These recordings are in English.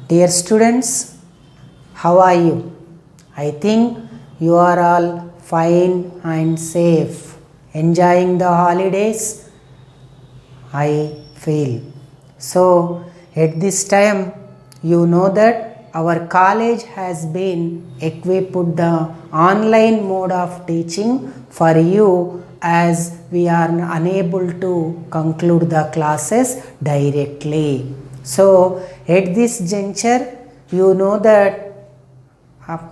Dear students, how are you? I think you are all fine and safe, enjoying the holidays, I feel. So, at this time, you know that our college has been equipped with the online mode of teaching for you as we are unable to conclude the classes directly. So, at this juncture, you know that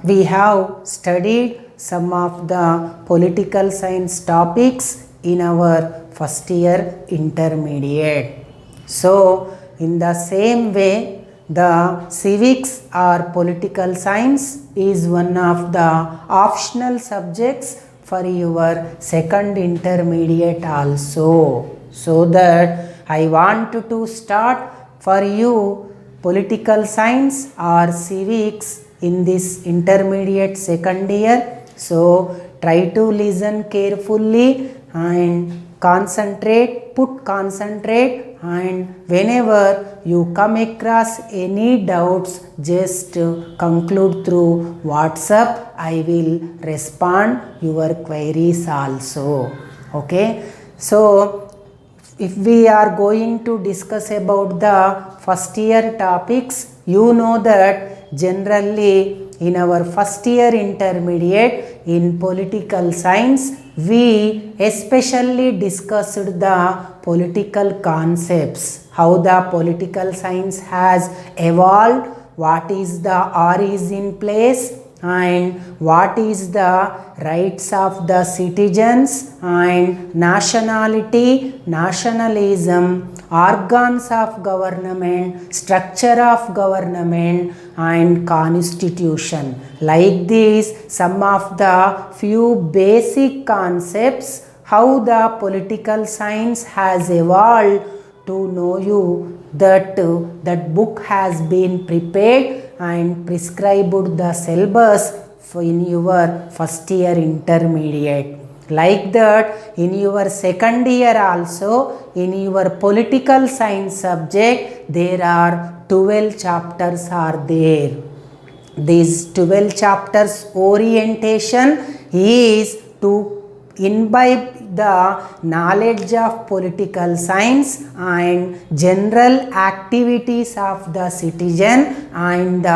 we have studied some of the political science topics in our first year intermediate. So, in the same way, the civics or political science is one of the optional subjects for your second intermediate also. So that I want to start for you political science or civics in this intermediate second year. So try to listen carefully and concentrate and whenever you come across any doubts, just conclude through WhatsApp. I will respond your queries also. Okay. So if we are going to discuss about the first year topics, you know that generally in our first year intermediate in political science, we especially discussed the political concepts, how the political science has evolved, what is the or is in place, and what is the rights of the citizens, and nationality, nationalism, organs of government, structure of government, and constitution. Like this, some of the few basic concepts how the political science has evolved. To know you that that book has been prepared and prescribed the syllabus in your first year intermediate. Like that, in your second year also, in your political science subject, there are 12 chapters are there. These 12 chapters orientation is to imbibe the knowledge of political science and general activities of the citizen and the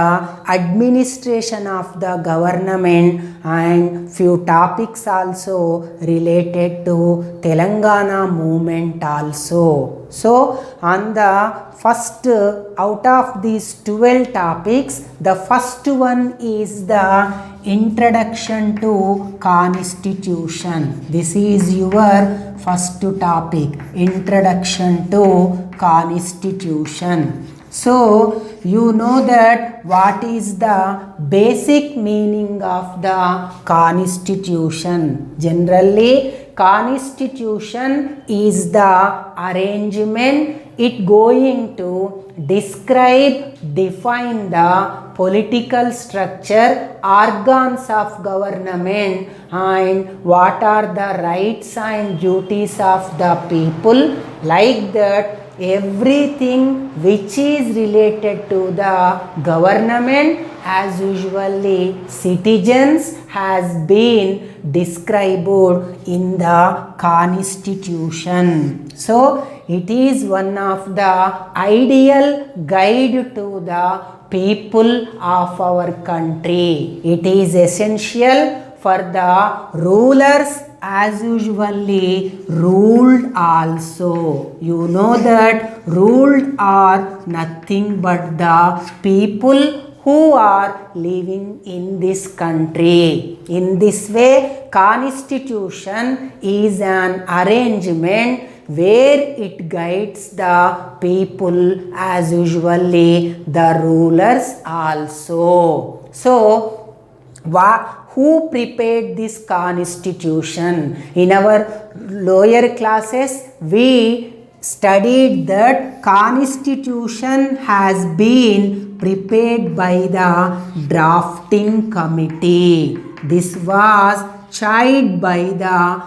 administration of the government, and few topics also related to Telangana movement also. So on the first out of these 12 topics, the first one is the introduction to constitution. This is your first topic, introduction to constitution. So you know that what is the basic meaning of the constitution. Generally, constitution is the arrangement it going to describe, define the political structure, organs of government, and what are the rights and duties of the people. Like that, everything which is related to the government, as usually citizens, has been described in the constitution. So it is one of the ideal guide to the people of our country. It is essential for the rulers as usually ruled also. You know that ruled are nothing but the people who are living in this country. In this way, constitution is an arrangement where it guides the people as usually the rulers also. So, who prepared this constitution? In our lower classes, we studied that constitution has been prepared by the drafting committee. This was chaired by the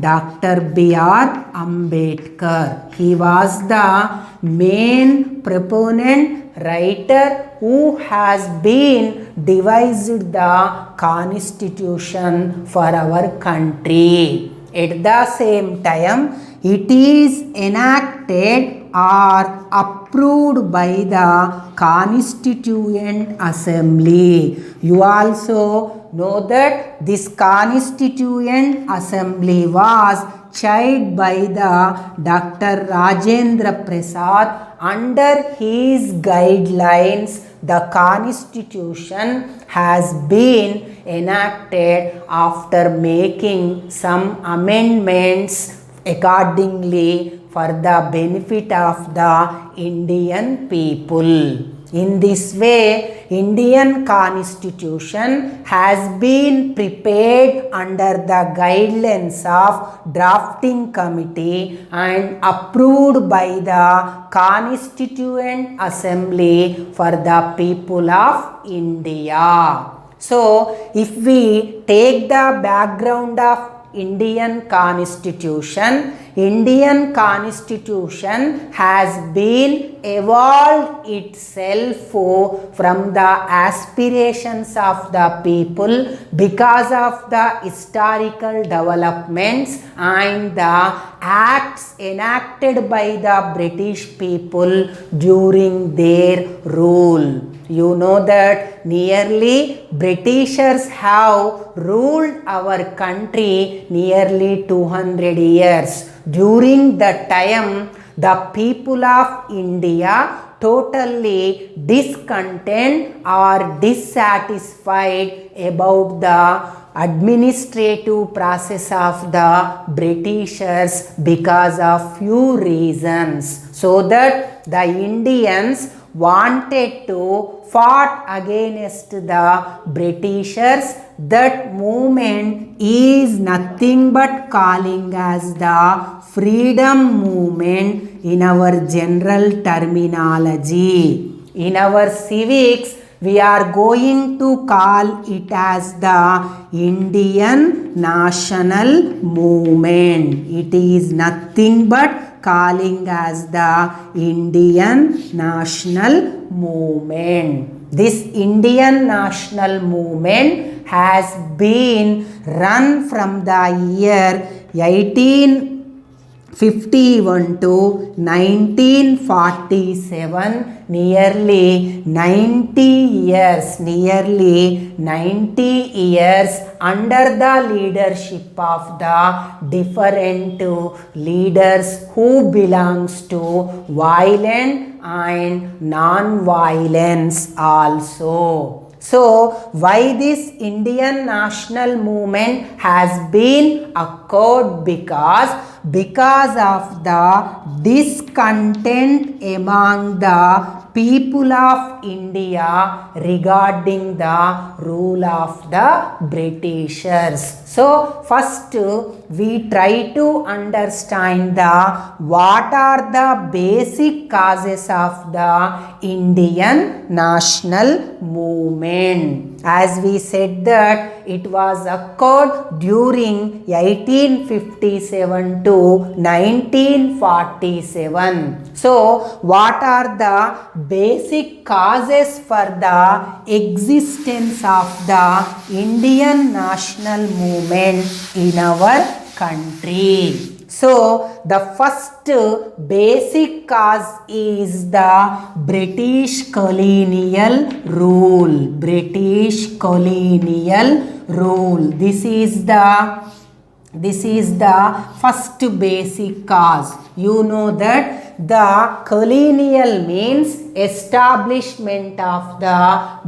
Dr. B.R. Ambedkar. He was the main proponent writer who has been devised the constitution for our country. At the same time, it is enacted or approved by the Constituent Assembly. You also know that this Constituent Assembly was chaired by the Dr. Rajendra Prasad. Under his guidelines, the Constitution has been enacted after making some amendments accordingly for the benefit of the Indian people. In this way, Indian Constitution has been prepared under the guidelines of drafting committee and approved by the Constituent Assembly for the people of India. So, if we take the background of Indian Constitution has been evolved itself from the aspirations of the people because of the historical developments and the acts enacted by the British people during their rule. You know that nearly Britishers have ruled our country nearly 200 years. During that time, the people of India totally discontent or dissatisfied about the administrative process of the Britishers because of few reasons. So that the Indians wanted to fought against the Britishers. That movement is nothing but calling as the freedom movement in our general terminology. In our civics, we are going to call it as the Indian national movement. It is nothing but calling as the Indian national movement. This Indian national movement has been run from the year 1851 to 1947, nearly 90 years under the leadership of the different leaders who belongs to violent and non-violence also. So, why this Indian national movement has been occurred? Because of the discontent among the people of India regarding the rule of the Britishers. So, first we try to understand what are the basic causes of the Indian national movement. As we said that it was occurred during 1857 to 1947. So, what are the basic causes for the existence of the Indian national movement in our country? So, the first basic cause is the British colonial rule. British colonial rule. This is the first basic cause. You know that the colonial means establishment of the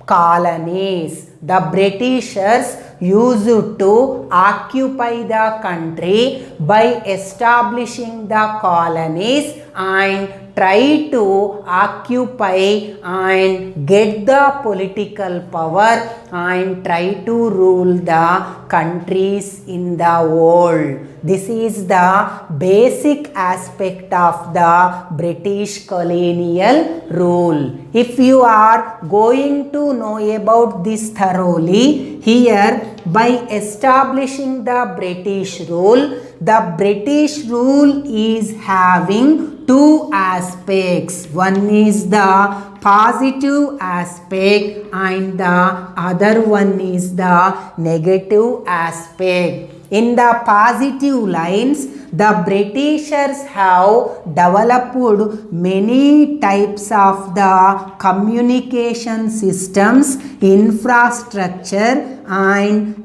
colonies. The Britishers used to occupy the country by establishing the colonies and try to occupy and get the political power and try to rule the countries in the world. This is the basic aspect of the British colonial rule. If you are going to know about this thoroughly. Here, by establishing the British rule, the British rule is having two aspects. One is the positive aspect and the other one is the negative aspect. In the positive lines, the Britishers have developed many types of the communication systems, infrastructure, and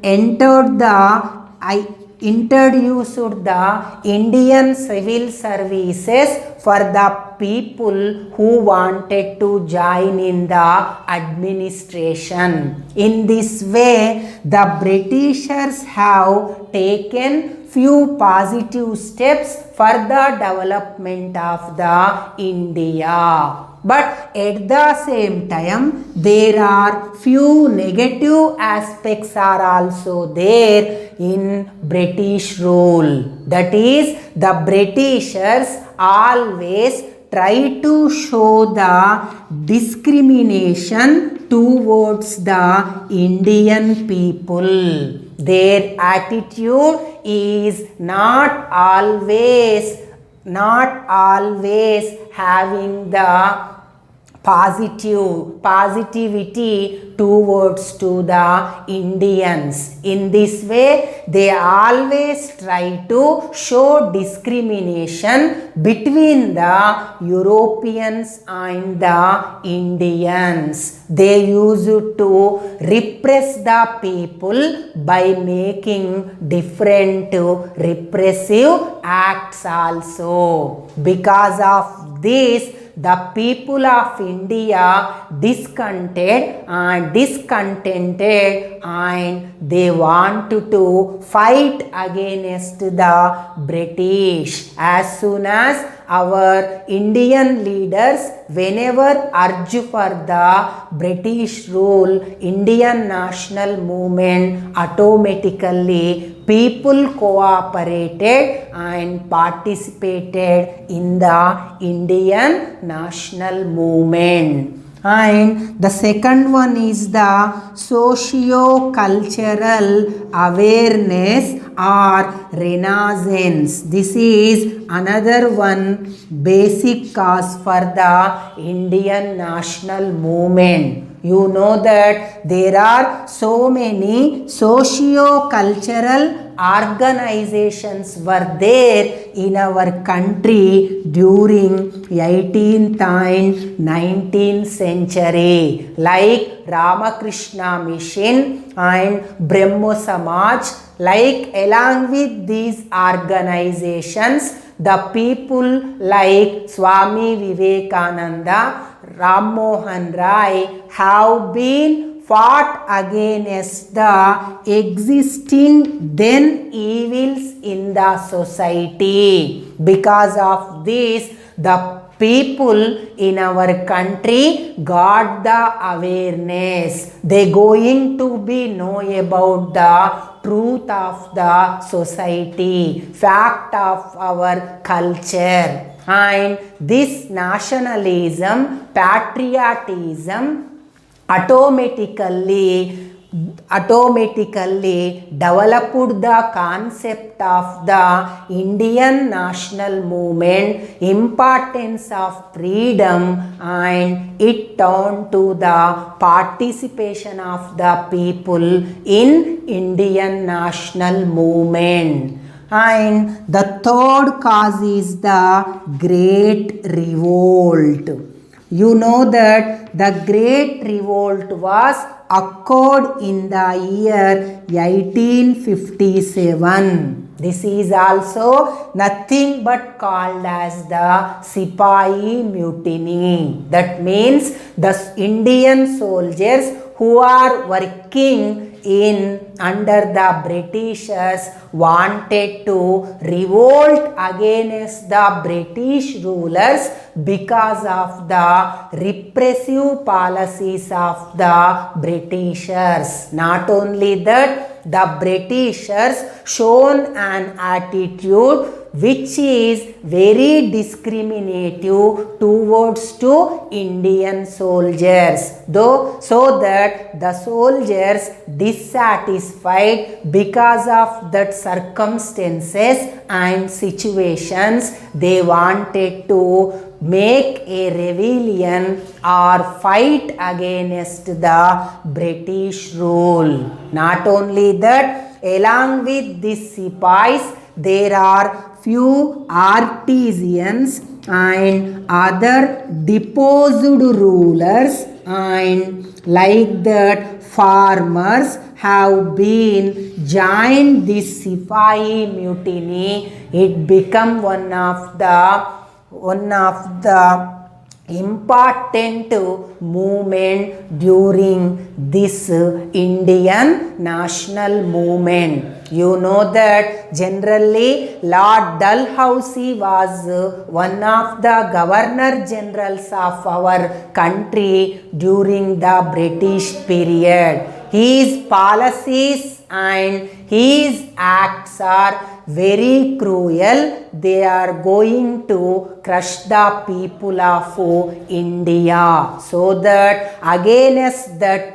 introduced the Indian civil services for the people who wanted to join in the administration. In this way, the Britishers have taken few positive steps for the development of the India. But at the same time, there are few negative aspects are also there in British rule. That is, the Britishers always try to show the discrimination towards the Indian people. Their attitude is not always having the positivity towards to the Indians. In this way, they always try to show discrimination between the Europeans and the Indians. They used to repress the people by making different repressive acts also. Because of this, the people of India discontented and they want to fight against the British. As soon as our Indian leaders whenever urge for the British rule, Indian national movement, automatically people cooperated and participated in the Indian national movement. And the second one is the socio-cultural awareness or renaissance. This is another one basic cause for the Indian national movement. You know that there are so many socio-cultural organizations were there in our country during 18th and 19th century, like Ramakrishna Mission and Brahmo Samaj. Like along with these organizations, the people like Swami Vivekananda, Ram Mohan Rai have been fought against the existing then evils in the society. Because of this, the people in our country got the awareness. They going to be know about the truth of the society, fact of our culture. And this nationalism, patriotism automatically developed the concept of the Indian national movement, importance of freedom, and it turned to the participation of the people in Indian national movement. And the third cause is the Great Revolt. You know that the Great Revolt was occurred in the year 1857. This is also nothing but called as the Sipahi Mutiny. That means the Indian soldiers who are working under the Britishers wanted to revolt against the British rulers because of the repressive policies of the Britishers. Not only that, the Britishers shown an attitude which is very discriminative towards to Indian soldiers, though, so that the soldiers dissatisfied because of that circumstances and situations, they wanted to make a rebellion or fight against the British rule. Not only that, along with these Sipais, there are few artisans and other deposed rulers, and like that farmers have been joined this Sipahi mutiny. It become one of the important movement during this Indian national movement. You know that generally Lord Dalhousie was one of the governor generals of our country during the British period. His policies and his acts are very cruel. They are going to crush the people of India. So that against that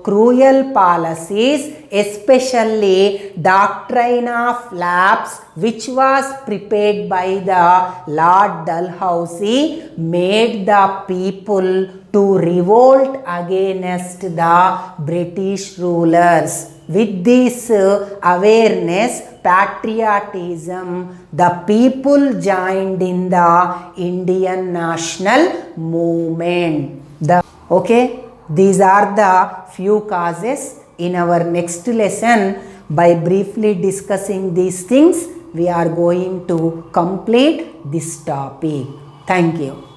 cruel policies, especially doctrine of lapse, which was prepared by the Lord Dalhousie, made the people to revolt against the British rulers. With this awareness, patriotism, the people joined in the Indian national movement. These are the few causes. In our next lesson, by briefly discussing these things, we are going to complete this topic. Thank you.